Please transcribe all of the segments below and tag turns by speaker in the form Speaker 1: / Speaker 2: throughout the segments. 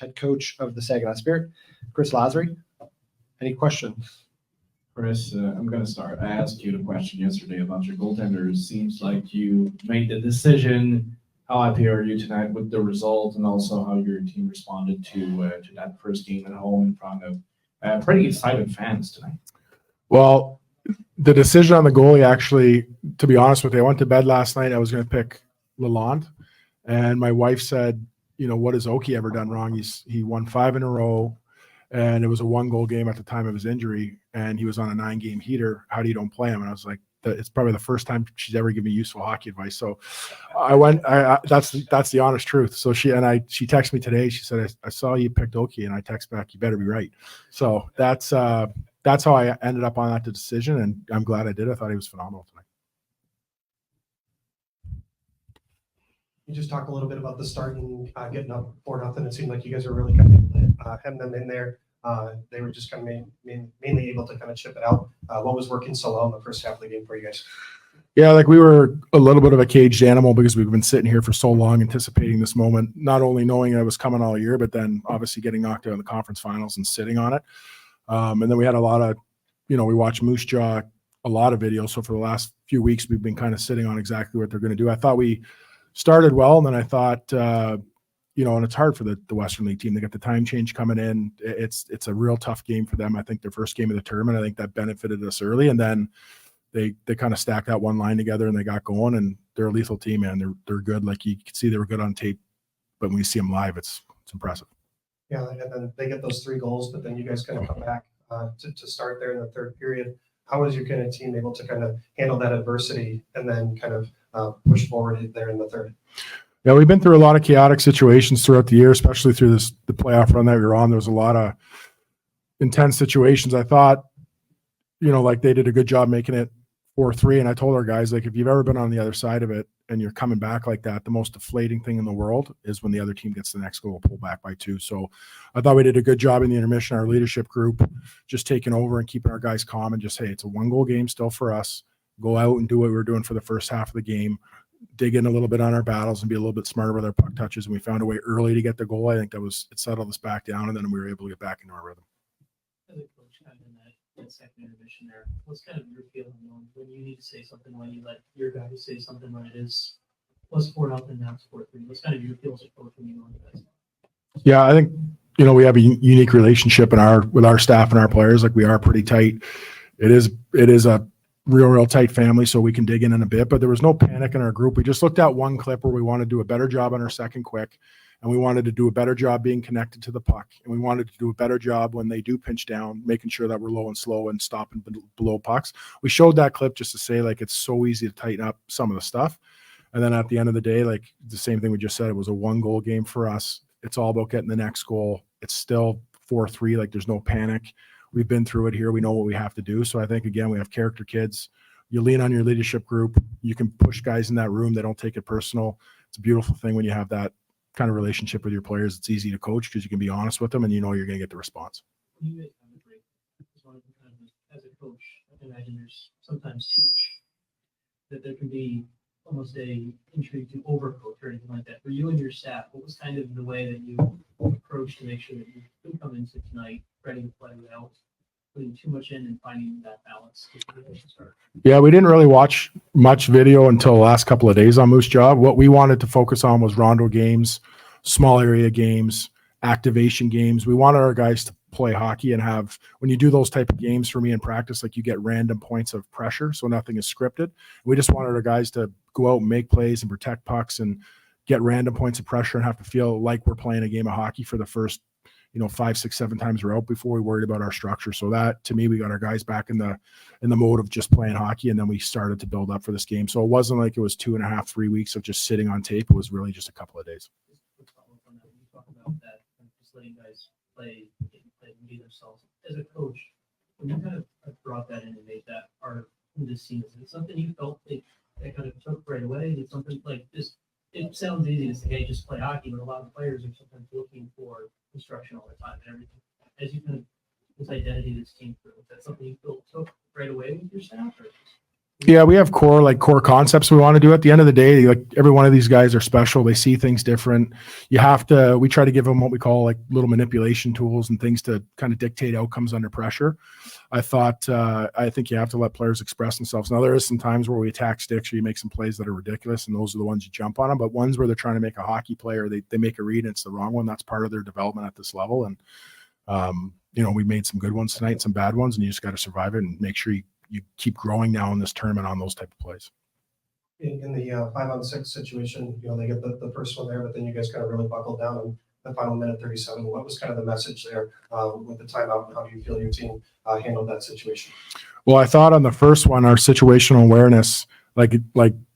Speaker 1: head coach of the Saginaw Spirit, Chris Lazary. Any questions?
Speaker 2: Chris, I'm going to start. I asked you the question yesterday about your goaltenders. Seems like you made the decision. How happy are you tonight with the result, and also how your team responded to that first game at home in front of pretty excited fans tonight?
Speaker 3: Well, the decision on the goalie, actually, to be honest with you, I went to bed last night. I was going to pick Lalonde, and my wife said, what has Oki ever done wrong? He won 5 in a row, and it was a 1-goal game at the time of his injury, and he was on a 9-game heater. How do you don't play him? And I was like, it's probably the first time she's ever given me useful hockey advice. So that's the honest truth. So she texted me today. She said, I saw you picked Oki, and I text back, you better be right. So that's how I ended up on that decision, and I'm glad I did. I thought he was phenomenal tonight.
Speaker 4: You just talk a little bit about the start and getting up 4-0. It seemed like you guys were really kind of hem them in there. They were just kind of mainly able to kind of chip it out. What was working so well in the first half of the game for you guys?
Speaker 3: Yeah, we were a little bit of a caged animal because we've been sitting here for so long anticipating this moment, not only knowing it was coming all year, but then obviously getting knocked out in the conference finals and sitting on it. And then we had a lot of, we watched Moose Jaw a lot of videos. So for the last few weeks, we've been kind of sitting on exactly what they're going to do. I thought we started well, and then I thought, and it's hard for the Western League team. They got the time change coming in. It's a real tough game for them. I think their first game of the tournament, I think that benefited us early, and then they kind of stacked that one line together and they got going, and they're a lethal team, man. They're good. Like you could see they were good on tape, but when you see them live, it's impressive.
Speaker 4: Yeah, and then they get those 3 goals, but then you guys kind of come back to start there in the third period. How was your kind of team able to kind of handle that adversity and then kind of push forward there in the third?
Speaker 3: Yeah, we've been through a lot of chaotic situations throughout the year, especially through the playoff run that we were on. There was a lot of intense situations. I thought, they did a good job making it 4-3. And I told our guys, if you've ever been on the other side of it and you're coming back like that, the most deflating thing in the world is when the other team gets the next goal, pull back by 2. So I thought we did a good job in the intermission, our leadership group, just taking over and keeping our guys calm and just, hey, it's a 1-goal game still for us. Go out and do what we were doing for the first half of the game. Dig in a little bit on our battles and be a little bit smarter with our puck touches. And we found a way early to get the goal. I think it settled us back down, and then we were able to get back into our rhythm.
Speaker 5: As a coach, kind of in that second intermission there, what's kind of your feeling when you need to say something, when you let your guys say something when it is plus 4-0, now it's 4-3? What's kind of your feel as a coach when you know that?
Speaker 3: Yeah, I think we have a unique relationship with our staff and our players. We are pretty tight. It is a real tight family, so we can dig in a bit, but there was no panic in our group. We just looked at one clip where we wanted to do a better job on our second quick, and we wanted to do a better job being connected to the puck, and we wanted to do a better job when they do pinch down, making sure that we're low and slow and stopping below pucks. We showed that clip just to say it's so easy to tighten up some of the stuff, and then at the end of the day, the same thing we just said, it was a 1-goal game for us. It's all about getting the next goal. It's still 4-3. There's no panic. We've been through it here. We know what we have to do. So I think, again, we have character kids. You lean on your leadership group. You can push guys in that room. They don't take it personal. It's a beautiful thing when you have that kind of relationship with your players. It's easy to coach because you can be honest with them and you're going to get the response.
Speaker 5: You guys have a break. As a coach, I can imagine there's sometimes too much that there can be almost a intrigue to overcoach or anything like that. For you and your staff, what was kind of the way that you approached to make sure that you could come into tonight ready to play without putting too much in and finding that balance?
Speaker 3: Yeah, we didn't really watch much video until the last couple of days on Moose Jaw. What we wanted to focus on was rondo games, small area games, activation games. We wanted our guys to play hockey and have, when you do those type of games for me in practice, you get random points of pressure, so nothing is scripted. We just wanted our guys to go out and make plays and protect pucks and get random points of pressure and have to feel like we're playing a game of hockey for the first 5, 6, 7 times we're out before we worried about our structure. So that, to me, we got our guys back in the mode of just playing hockey, and then we started to build up for this game. So it wasn't like it was 2.5, 3 weeks of just sitting on tape. It was really just a couple of days.
Speaker 5: You talk about that, just letting guys play and be themselves. As a coach, when you kind of brought that in and made that part of the scene, is it something you felt that kind of took right away? Is it something like this? It sounds easy to say, hey, just play hockey, but a lot of players are sometimes looking for instruction all the time and everything. As you kind of this identity that's came through, is that something you feel took right away with your staff? Or
Speaker 3: Yeah, we have core concepts we want to do. At the end of the day, like every one of these guys are special. They see things different. We try to give them what we call like little manipulation tools and things to kind of dictate outcomes under pressure. I think you have to let players express themselves. Now there is some times where we attack sticks or you make some plays that are ridiculous, and those are the ones you jump on them. But ones where they're trying to make a hockey play or they make a read and it's the wrong one, that's part of their development at this level. And we made some good ones tonight, some bad ones, and you just got to survive it and make sure you keep growing now in this tournament on those type of plays.
Speaker 4: In the 5-on-6 situation, they get the first one there, but then you guys kind of really buckled down in the final minute 37. What was kind of the message there with the timeout? And how do you feel your team handled that situation?
Speaker 3: Well, I thought on the first one, our situational awareness, like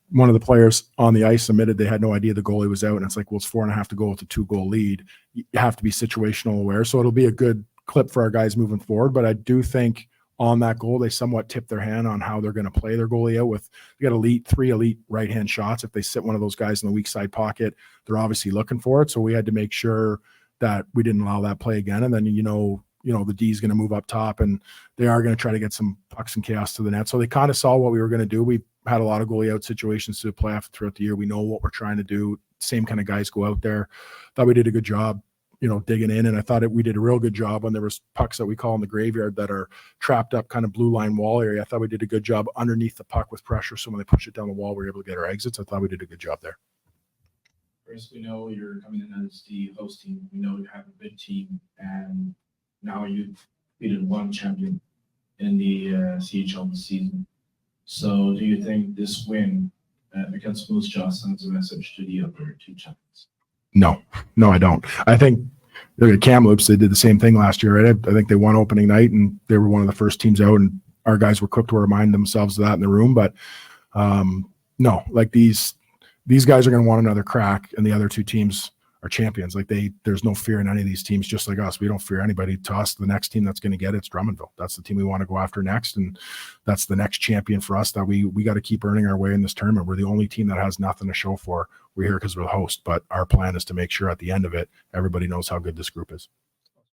Speaker 3: one of the players on the ice admitted they had no idea the goalie was out, and it's like, well, it's 4.5 to go with a 2-goal lead. You have to be situational aware, so it'll be a good clip for our guys moving forward. But I do think on that goal, they somewhat tipped their hand on how they're going to play their goalie out with, they got three elite right-hand shots. If they sit one of those guys in the weak side pocket, they're obviously looking for it. So we had to make sure that we didn't allow that play again. And then, the D is going to move up top and they are going to try to get some pucks and chaos to the net. So they kind of saw what we were going to do. We had a lot of goalie out situations to play off throughout the year. We know what we're trying to do. Same kind of guys go out there. Thought we did a good job digging in. And I thought we did a real good job when there was pucks that we call in the graveyard that are trapped up kind of blue line wall area. I thought we did a good job underneath the puck with pressure. So when they push it down the wall, we were able to get our exits. I thought we did a good job there.
Speaker 2: Chris, we know you're coming in as the host team. We know you have a good team, and now you've beaten one champion in the CHL this season. So do you think this win against Moose Jaw sends a message to the other two champions?
Speaker 3: No, I don't. I think look at Kamloops, they did the same thing last year, right? I think they won opening night and they were one of the first teams out, and our guys were quick to remind themselves of that in the room. But no, like these guys are going to want another crack, and the other two teams are champions. Like there's no fear in any of these teams, just like us. We don't fear anybody. To us, the next team that's going to get it's Drummondville. That's the team we want to go after next, and that's the next champion for us that we got to keep earning our way in this tournament. We're the only team that has nothing to show for. We're here because we're the host, but our plan is to make sure at the end of it, everybody knows how good this group is.